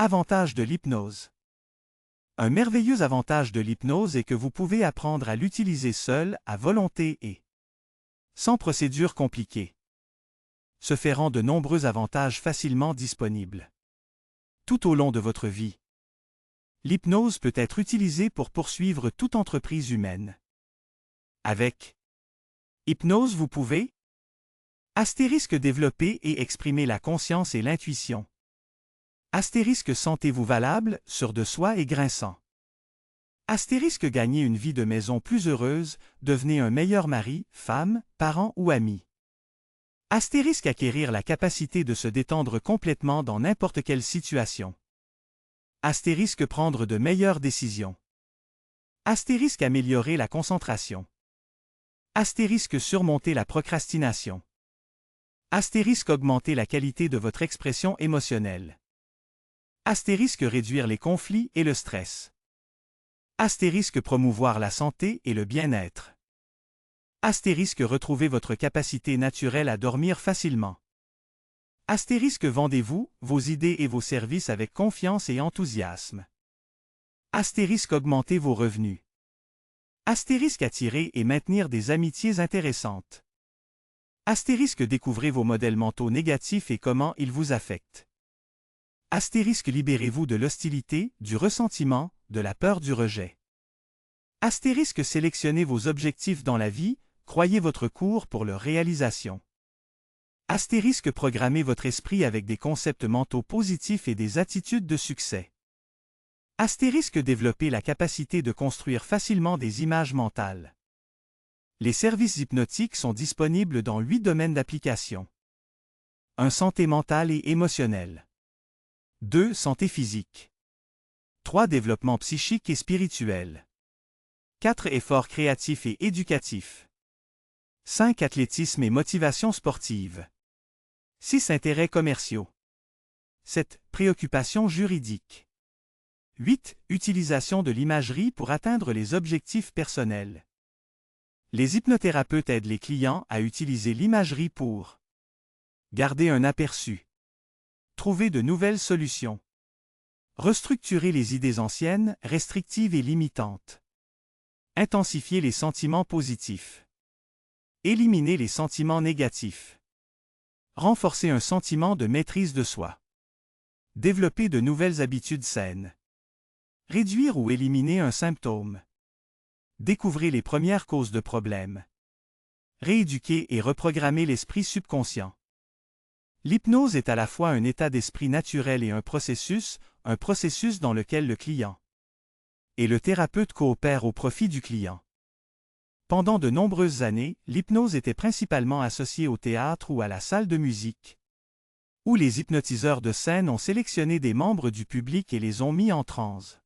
Avantage de l'hypnose. Un merveilleux avantage de l'hypnose est que vous pouvez apprendre à l'utiliser seul, à volonté et sans procédure compliquée. Ce fait rend de nombreux avantages facilement disponibles. Tout au long de votre vie, l'hypnose peut être utilisée pour poursuivre toute entreprise humaine. Avec hypnose, vous pouvez développer et exprimer la conscience et l'intuition. Sentez-vous valable, sûr de soi et grinçant. Gagner une vie de maison plus heureuse, devenez un meilleur mari, femme, parent ou ami. Acquérir la capacité de se détendre complètement dans n'importe quelle situation. Prendre de meilleures décisions. Améliorer la concentration. Surmonter la procrastination. Augmenter la qualité de votre expression émotionnelle. Réduire les conflits et le stress. Promouvoir la santé et le bien-être. Retrouver votre capacité naturelle à dormir facilement. Vendez-vous, vos idées et vos services avec confiance et enthousiasme. Augmenter vos revenus. Attirer et maintenir des amitiés intéressantes. Découvrez vos modèles mentaux négatifs et comment ils vous affectent. Libérez-vous de l'hostilité, du ressentiment, de la peur du rejet. Sélectionnez vos objectifs dans la vie, croyez votre cours pour leur réalisation. Programmez votre esprit avec des concepts mentaux positifs et des attitudes de succès. Développez la capacité de construire facilement des images mentales. Les services hypnotiques sont disponibles dans 8 domaines d'application. 1. Santé mentale et émotionnelle. 2. Santé physique. 3. Développement psychique et spirituel. 4. Efforts créatifs et éducatifs. 5. Athlétisme et motivation sportive. 6. Intérêts commerciaux. 7. Préoccupations juridiques. 8. Utilisation de l'imagerie pour atteindre les objectifs personnels. Les hypnothérapeutes aident les clients à utiliser l'imagerie pour garder un aperçu, trouver de nouvelles solutions, restructurer les idées anciennes, restrictives et limitantes, intensifier les sentiments positifs, éliminer les sentiments négatifs, renforcer un sentiment de maîtrise de soi, développer de nouvelles habitudes saines, réduire ou éliminer un symptôme. Découvrez les premières causes de problèmes. Rééduquer et reprogrammer l'esprit subconscient. L'hypnose est à la fois un état d'esprit naturel et un processus dans lequel le client et le thérapeute coopèrent au profit du client. Pendant de nombreuses années, l'hypnose était principalement associée au théâtre ou à la salle de musique, où les hypnotiseurs de scène ont sélectionné des membres du public et les ont mis en transe.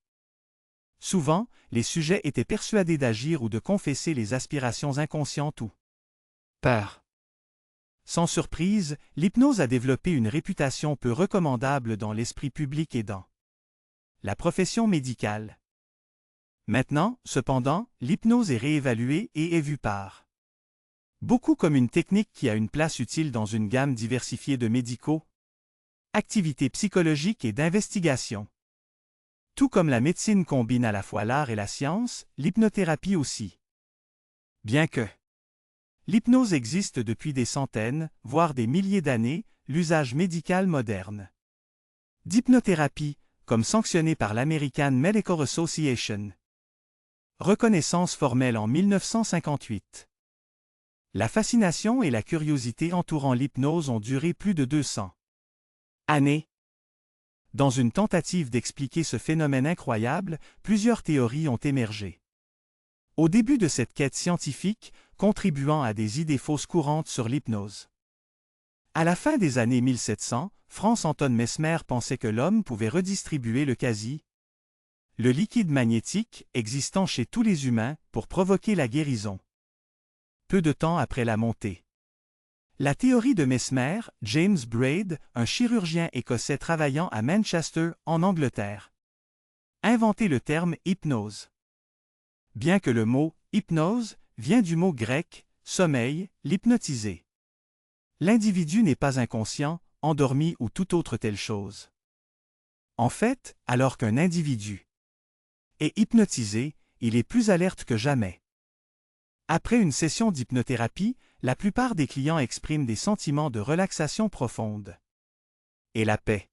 Souvent, les sujets étaient persuadés d'agir ou de confesser les aspirations inconscientes ou peur. Sans surprise, l'hypnose a développé une réputation peu recommandable dans l'esprit public et dans la profession médicale. Maintenant, cependant, l'hypnose est réévaluée et est vue par beaucoup comme une technique qui a une place utile dans une gamme diversifiée de médicaux, activités psychologiques et d'investigation. Tout comme la médecine combine à la fois l'art et la science, l'hypnothérapie aussi. Bien que l'hypnose existe depuis des centaines, voire des milliers d'années, l'usage médical moderne d'hypnothérapie, comme sanctionné par l'American Medical Association. Reconnaissance formelle en 1958. La fascination et la curiosité entourant l'hypnose ont duré plus de 200 années. Dans une tentative d'expliquer ce phénomène incroyable, plusieurs théories ont émergé. Au début de cette quête scientifique, contribuant à des idées fausses courantes sur l'hypnose. À la fin des années 1700, Franz Anton Mesmer pensait que l'homme pouvait redistribuer le liquide magnétique existant chez tous les humains pour provoquer la guérison. Peu de temps après la montée. La théorie de Mesmer, James Braid, un chirurgien écossais travaillant à Manchester, en Angleterre, inventé le terme hypnose. Bien que le mot hypnose vient du mot grec sommeil, l'hypnotiser. L'individu n'est pas inconscient, endormi ou toute autre telle chose. En fait, alors qu'un individu est hypnotisé, il est plus alerte que jamais. Après une session d'hypnothérapie, la plupart des clients expriment des sentiments de relaxation profonde et la paix.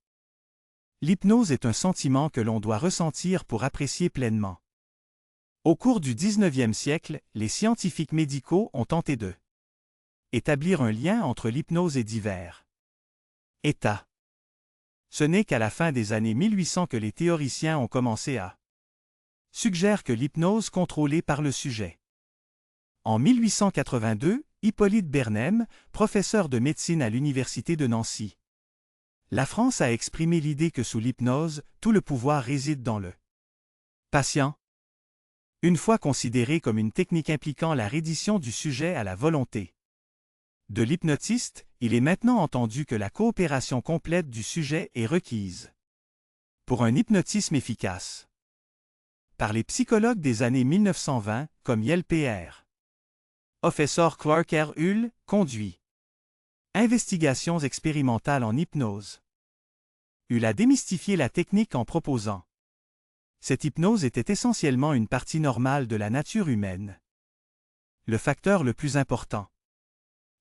L'hypnose est un sentiment que l'on doit ressentir pour apprécier pleinement. Au cours du 19e siècle, les scientifiques médicaux ont tenté de établir un lien entre l'hypnose et divers états. Ce n'est qu'à la fin des années 1800 que les théoriciens ont commencé à suggérer que l'hypnose contrôlée par le sujet. En 1882, Hippolyte Bernheim, professeur de médecine à l'Université de Nancy. La France a exprimé l'idée que sous l'hypnose, tout le pouvoir réside dans le patient. Une fois considérée comme une technique impliquant la reddition du sujet à la volonté de l'hypnotiste, il est maintenant entendu que la coopération complète du sujet est requise pour un hypnotisme efficace. Par les psychologues des années 1920, comme Yale Pr. Professor Clark R. Hull, conduit investigations expérimentales en hypnose. Hull a démystifié la technique en proposant cette hypnose était essentiellement une partie normale de la nature humaine. Le facteur le plus important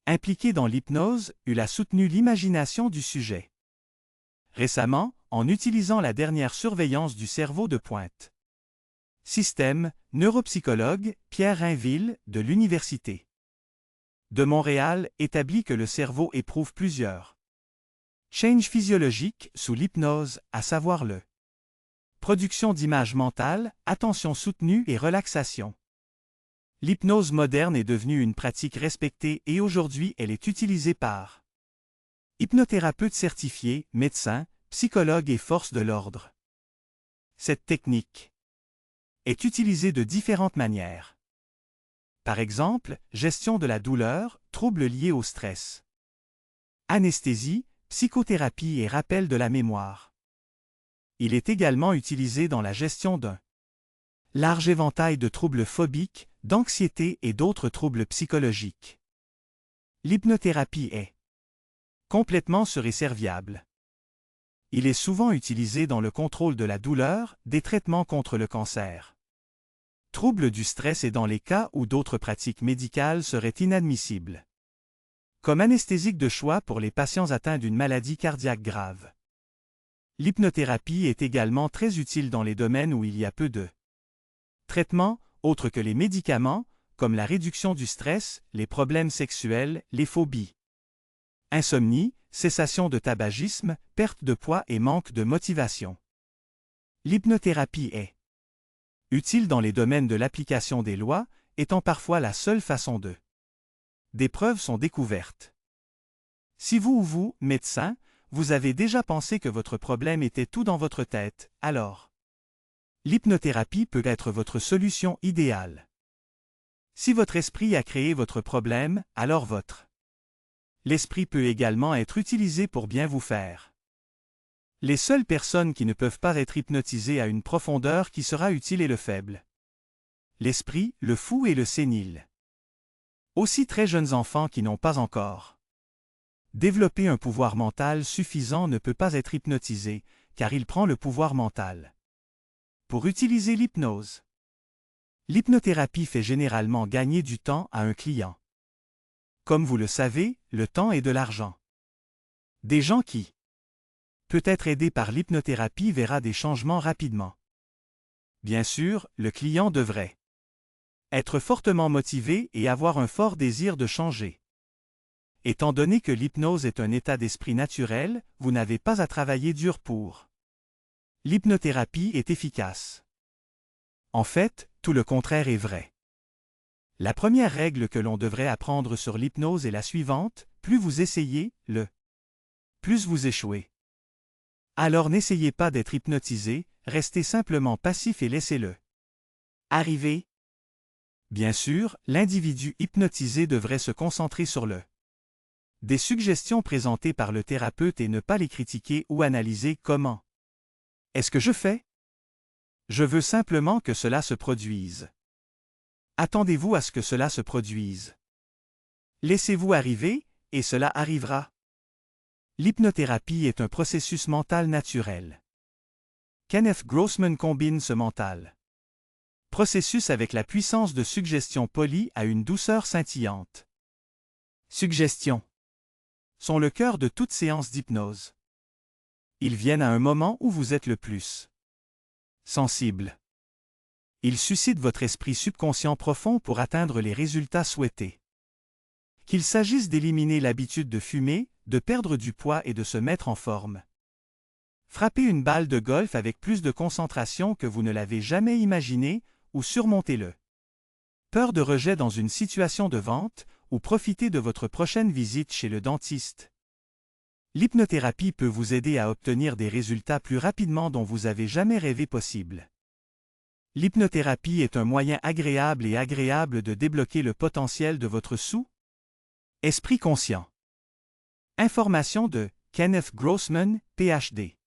impliqué dans l'hypnose, Hull a soutenu l'imagination du sujet. Récemment, en utilisant la dernière surveillance du cerveau de pointe. Système, neuropsychologue, Pierre Rainville, de l'Université de Montréal, établit que le cerveau éprouve plusieurs changes physiologiques sous l'hypnose, à savoir le production d'images mentales, attention soutenue et relaxation. L'hypnose moderne est devenue une pratique respectée et aujourd'hui elle est utilisée par hypnothérapeutes certifiés, médecins, psychologues et forces de l'ordre. Cette technique est utilisée de différentes manières. Par exemple, gestion de la douleur, troubles liés au stress. Anesthésie, psychothérapie et rappel de la mémoire. Il est également utilisé dans la gestion d'un large éventail de troubles phobiques, d'anxiété et d'autres troubles psychologiques. L'hypnothérapie est complètement surserviable. Il est souvent utilisé dans le contrôle de la douleur, des traitements contre le cancer, troubles du stress et dans les cas où d'autres pratiques médicales seraient inadmissibles. Comme anesthésique de choix pour les patients atteints d'une maladie cardiaque grave. L'hypnothérapie est également très utile dans les domaines où il y a peu de traitements, autres que les médicaments, comme la réduction du stress, les problèmes sexuels, les phobies, insomnie, cessation de tabagisme, perte de poids et manque de motivation. L'hypnothérapie est utile dans les domaines de l'application des lois, étant parfois la seule façon de des preuves sont découvertes. Si vous, médecin, vous avez déjà pensé que votre problème était tout dans votre tête, alors l'hypnothérapie peut être votre solution idéale. Si votre esprit a créé votre problème, alors l'esprit peut également être utilisé pour bien vous faire. Les seules personnes qui ne peuvent pas être hypnotisées à une profondeur qui sera utile est le faible. L'esprit, le fou et le sénile. Aussi très jeunes enfants qui n'ont pas encore développé un pouvoir mental suffisant ne peut pas être hypnotisé, car il prend le pouvoir mental. Pour utiliser l'hypnose. L'hypnothérapie fait généralement gagner du temps à un client. Comme vous le savez, le temps est de l'argent. Des gens qui peut être aidé par l'hypnothérapie verra des changements rapidement. Bien sûr, le client devrait être fortement motivé et avoir un fort désir de changer. Étant donné que l'hypnose est un état d'esprit naturel, vous n'avez pas à travailler dur pour. L'hypnothérapie est efficace. En fait, tout le contraire est vrai. La première règle que l'on devrait apprendre sur l'hypnose est la suivante: plus vous essayez, plus vous échouez. Alors n'essayez pas d'être hypnotisé, restez simplement passif et laissez-le arriver. Bien sûr, l'individu hypnotisé devrait se concentrer sur des suggestions présentées par le thérapeute et ne pas les critiquer ou analyser. Comment est-ce que je fais? Je veux simplement que cela se produise. Attendez-vous à ce que cela se produise. Laissez-vous arriver, et cela arrivera. L'hypnothérapie est un processus mental naturel. Kenneth Grossman combine ce mental processus avec la puissance de suggestion polie à une douceur scintillante. Suggestions sont le cœur de toute séance d'hypnose. Ils viennent à un moment où vous êtes le plus sensible. Ils suscitent votre esprit subconscient profond pour atteindre les résultats souhaités. Qu'il s'agisse d'éliminer l'habitude de fumer, de perdre du poids et de se mettre en forme. Frappez une balle de golf avec plus de concentration que vous ne l'avez jamais imaginé, ou surmontez-le. Peur de rejet dans une situation de vente, ou profitez de votre prochaine visite chez le dentiste. L'hypnothérapie peut vous aider à obtenir des résultats plus rapidement dont vous avez jamais rêvé possible. L'hypnothérapie est un moyen agréable de débloquer le potentiel de votre sous-esprit conscient. Information de Kenneth Grossman, PhD.